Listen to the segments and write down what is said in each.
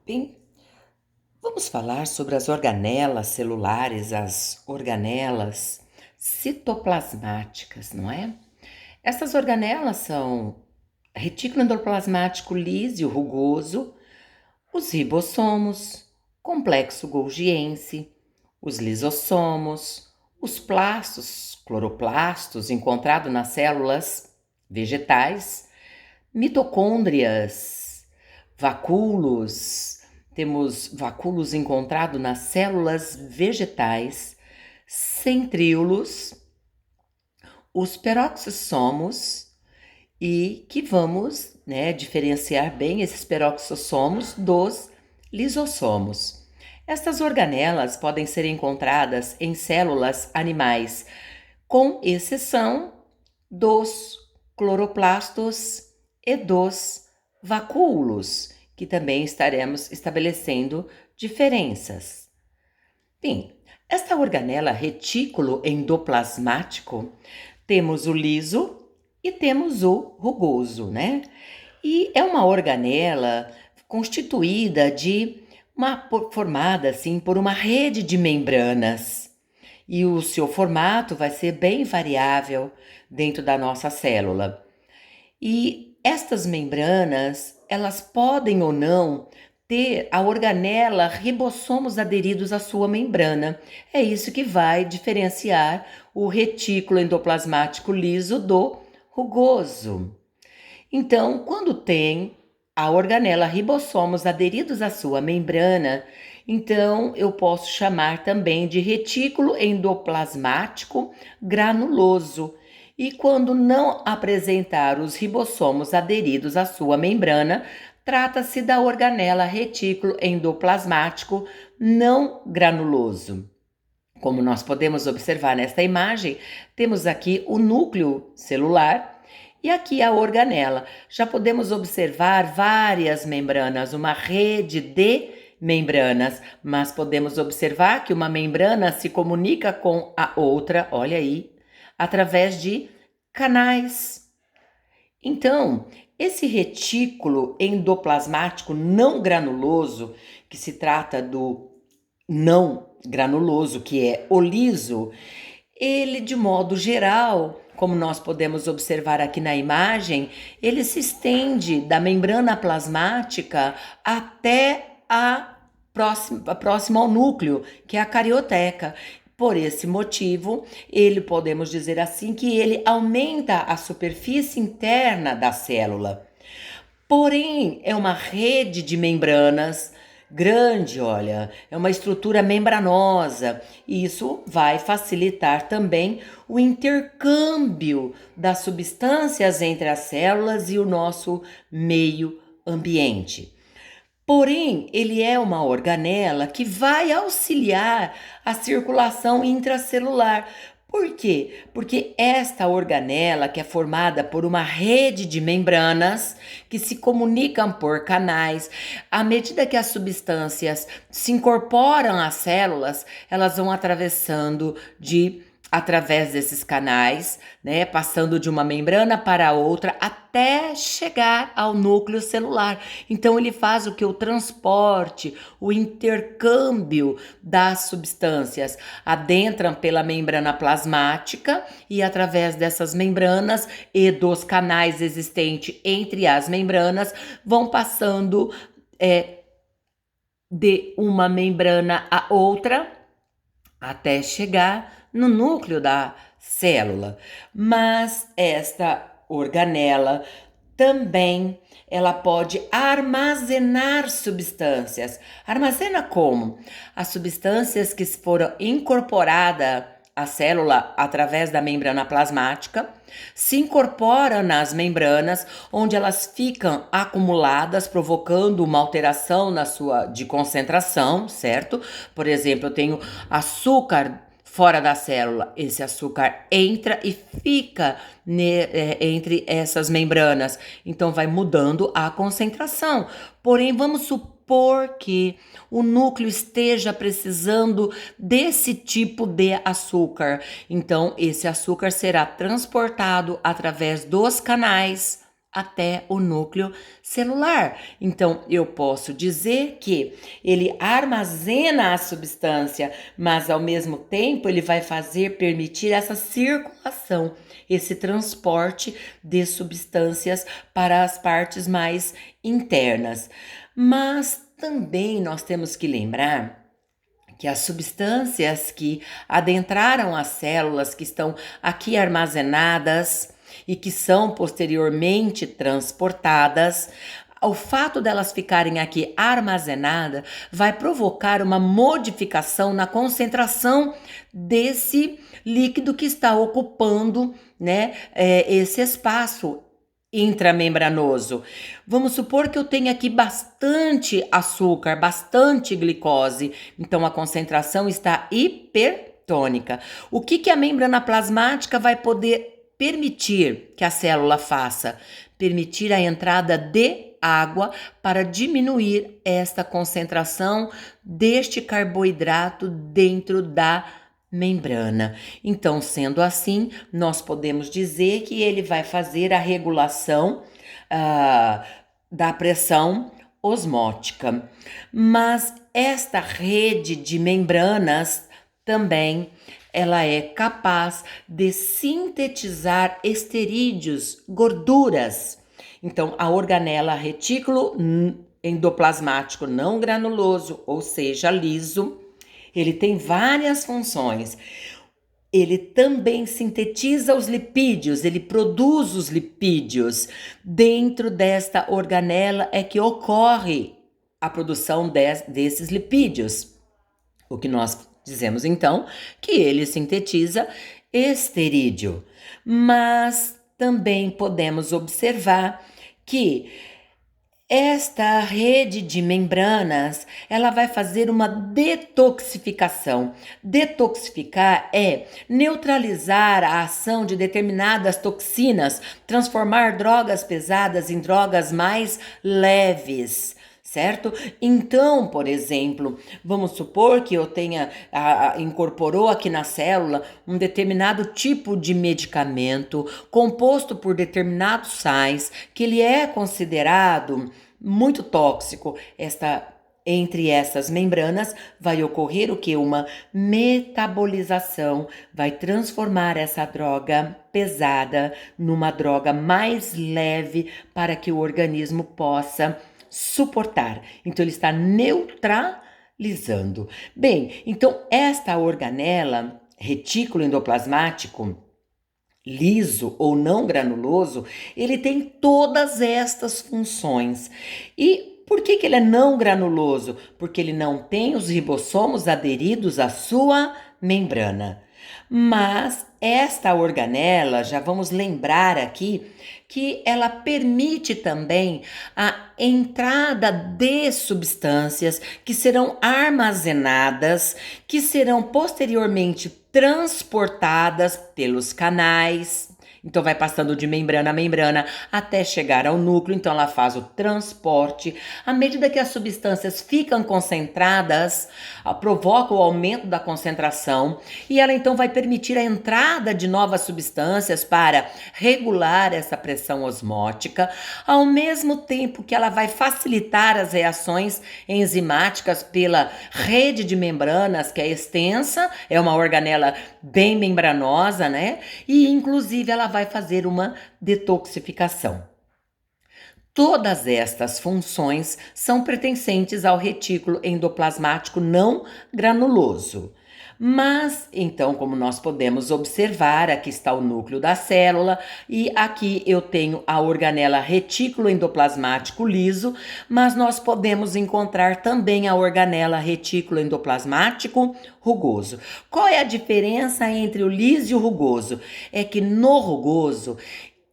Bem, vamos falar sobre as organelas celulares, as organelas citoplasmáticas, não é? Essas organelas são retículo endoplasmático liso rugoso, os ribossomos, complexo golgiense, os lisossomos, os plastos, cloroplastos encontrados nas células vegetais, mitocôndrias, vacúolos, temos vacúolos encontrados nas células vegetais, centríolos, os peroxissomos e que vamos, diferenciar bem esses peroxissomos dos lisossomos. Estas organelas podem ser encontradas em células animais, com exceção dos cloroplastos e dos vacúolos, que também estaremos estabelecendo diferenças. Bem, esta organela retículo endoplasmático, temos o liso e temos o rugoso, né? E é uma organela constituída formada assim por uma rede de membranas. E o seu formato vai ser bem variável dentro da nossa célula. E estas membranas, elas podem ou não ter a organela ribossomos aderidos à sua membrana. É isso que vai diferenciar o retículo endoplasmático liso do rugoso. Então, quando tem a organela ribossomos aderidos à sua membrana, então eu posso chamar também de retículo endoplasmático granuloso. E quando não apresentar os ribossomos aderidos à sua membrana, trata-se da organela retículo endoplasmático não granuloso. Como nós podemos observar nesta imagem, temos aqui o núcleo celular e aqui a organela. Já podemos observar várias membranas, uma rede de membranas, mas podemos observar que uma membrana se comunica com a outra, olha aí, através de canais. Então, esse retículo endoplasmático não granuloso, que se trata do não granuloso, que é o liso, ele, de modo geral, como nós podemos observar aqui na imagem, ele se da membrana plasmática até próxima ao núcleo, que é a carioteca. Por esse motivo, podemos dizer assim que ele aumenta a superfície interna da célula. Porém, é uma rede de membranas grande, olha, é uma estrutura membranosa, e isso vai facilitar também o intercâmbio das substâncias entre as células e o nosso meio ambiente. Porém, ele é uma organela que vai auxiliar a circulação intracelular. Por quê? Porque esta organela, que é formada por uma rede de membranas que se comunicam por canais, à medida que as substâncias se incorporam às células, elas vão através desses canais, né, passando de uma membrana para outra até chegar ao núcleo celular. Então ele faz o que? O transporte, o intercâmbio das substâncias. Adentram pela membrana plasmática e através dessas membranas e dos canais existentes entre as membranas vão passando de uma membrana a outra até chegar no núcleo da célula. Mas esta organela também ela pode armazenar substâncias. Armazena como? As substâncias que foram incorporadas à célula através da membrana plasmática se incorporam nas membranas, onde elas ficam acumuladas, provocando uma alteração de concentração, certo? Por exemplo, eu tenho açúcar fora da célula, esse açúcar entra e fica entre essas membranas, então vai mudando a concentração. Porém, vamos supor que o núcleo esteja precisando desse tipo de açúcar, então esse açúcar será transportado através dos canais até o núcleo celular. Então, eu posso dizer que ele armazena a substância, mas ao mesmo tempo ele vai permitir essa circulação, esse transporte de substâncias para as partes mais internas. Mas também nós temos que lembrar que as substâncias que adentraram as células, que estão aqui armazenadas e que são posteriormente transportadas, o fato delas ficarem aqui armazenadas vai provocar uma modificação na concentração desse líquido que está ocupando, né, esse espaço intramembranoso. Vamos supor que eu tenha aqui bastante açúcar, bastante glicose, então a concentração está hipertônica. O que a membrana plasmática vai poder permitir que a célula faça? Permitir a entrada de água para diminuir esta concentração deste carboidrato dentro da membrana. Então, sendo assim, nós podemos dizer que ele vai fazer a regulação da pressão osmótica. Mas esta rede de membranas também ela é capaz de sintetizar esterídeos, gorduras. Então, a organela retículo endoplasmático não granuloso, ou seja, liso, ele tem várias funções. Ele também sintetiza os lipídios, ele produz os lipídios. Dentro desta organela é que ocorre a produção desses lipídios. O que nós dizemos então que ele sintetiza esterídeo. Mas também podemos observar que esta rede de membranas, ela vai fazer uma detoxificação. Detoxificar é neutralizar a ação de determinadas toxinas, transformar drogas pesadas em drogas mais leves. Certo? Então, por exemplo, vamos supor que eu tenha incorporou aqui na célula um determinado tipo de medicamento composto por determinados sais que ele é considerado muito tóxico. Entre essas membranas vai ocorrer o que? Uma metabolização, vai transformar essa droga pesada numa droga mais leve para que o organismo possa suportar. Então, ele está neutralizando. Bem, então, esta organela, retículo endoplasmático, liso ou não granuloso, ele tem todas estas funções. E por que ele é não granuloso? Porque ele não tem os ribossomos aderidos à sua membrana. Mas esta organela, já vamos lembrar aqui, que ela permite também a entrada de substâncias que serão armazenadas, que serão posteriormente transportadas pelos canais. Então, vai passando de membrana a membrana até chegar ao núcleo. Então, ela faz o transporte. À medida que as substâncias ficam concentradas, provoca o aumento da concentração. E ela, então, vai permitir a entrada de novas substâncias para regular essa pressão osmótica, ao mesmo tempo que ela vai facilitar as reações enzimáticas pela rede de membranas, que é extensa, é uma organela bem membranosa, né? E, inclusive, ela vai fazer uma detoxificação. Todas estas funções são pertencentes ao retículo endoplasmático não granuloso. Mas, então, como nós podemos observar, aqui está o núcleo da célula e aqui eu tenho a organela retículo endoplasmático liso, mas nós podemos encontrar também a organela retículo endoplasmático rugoso. Qual é a diferença entre o liso e o rugoso? É que no rugoso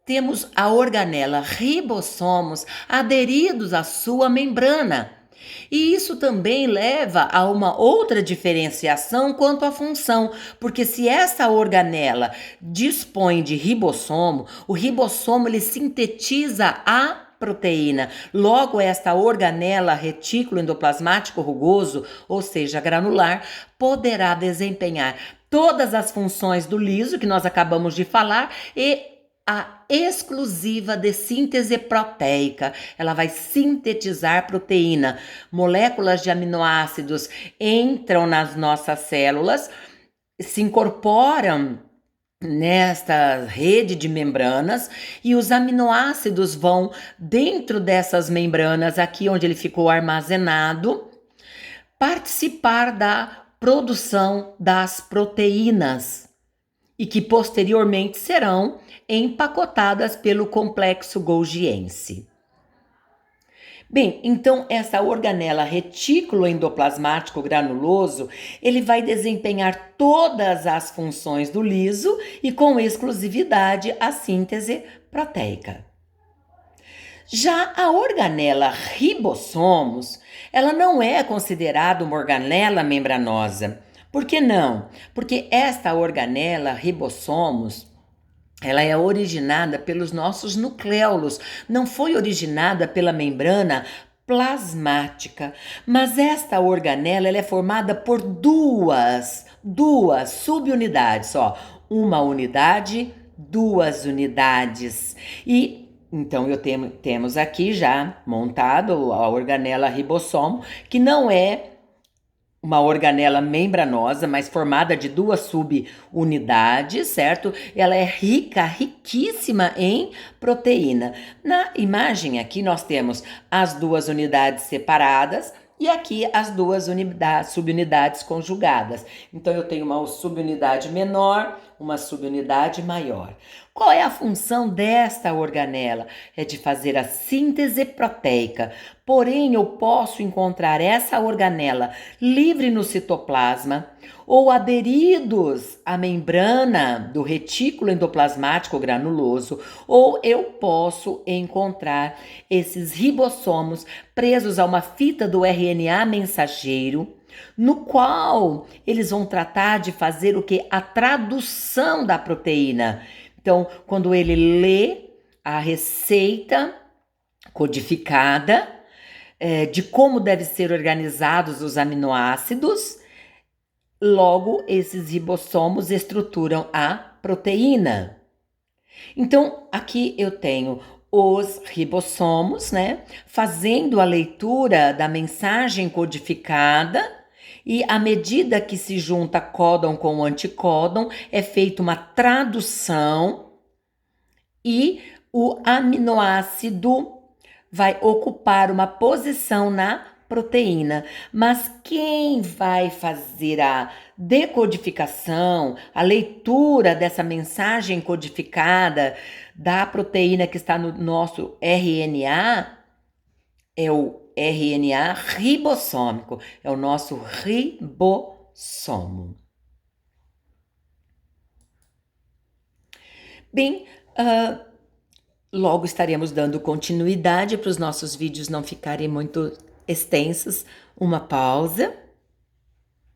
temos a organela ribossomos aderidos à sua membrana. E isso também leva a uma outra diferenciação quanto à função, porque se essa organela dispõe de ribossomo, o ribossomo ele sintetiza a proteína. Logo, esta organela retículo endoplasmático rugoso, ou seja, granular, poderá desempenhar todas as funções do liso que nós acabamos de falar e a exclusiva de síntese proteica. Ela vai sintetizar proteína. Moléculas de aminoácidos entram nas nossas células, se incorporam nesta rede de membranas e os aminoácidos vão dentro dessas membranas, aqui onde ele ficou armazenado, participar da produção das proteínas e que posteriormente serão empacotadas pelo complexo golgiense. Bem, então essa organela retículo endoplasmático granuloso, ele vai desempenhar todas as funções do liso e com exclusividade a síntese proteica. Já a organela ribossomos, ela não é considerada uma organela membranosa. Por que não? Porque esta organela ribossomos, ela é originada pelos nossos nucleolos, não foi originada pela membrana plasmática. Mas esta organela ela é formada por duas subunidades, ó, uma unidade, duas unidades. E então temos aqui já montado a organela ribossomo, que não é uma organela membranosa, mas formada de duas subunidades, certo? Ela é riquíssima em proteína. Na imagem aqui nós temos as duas unidades separadas e aqui as duas subunidades conjugadas. Então eu tenho uma subunidade menor, uma subunidade maior. Qual é a função desta organela? É de fazer a síntese proteica. Porém, eu posso encontrar essa organela livre no citoplasma ou aderidos à membrana do retículo endoplasmático granuloso, ou eu posso encontrar esses ribossomos presos a uma fita do RNA mensageiro, no qual eles vão tratar de fazer o que? A tradução da proteína. Então, quando ele lê a receita codificada de como devem ser organizados os aminoácidos, logo esses ribossomos estruturam a proteína. Então, aqui eu tenho os ribossomos, né, fazendo a leitura da mensagem codificada. E à medida que se junta códon com anticódon, é feita uma tradução e o aminoácido vai ocupar uma posição na proteína. Mas quem vai fazer a decodificação, a leitura dessa mensagem codificada da proteína que está no nosso RNA é o RNA ribossômico, é o nosso ribossomo. Bem, logo estaremos dando continuidade para os nossos vídeos não ficarem muito extensos. Uma pausa.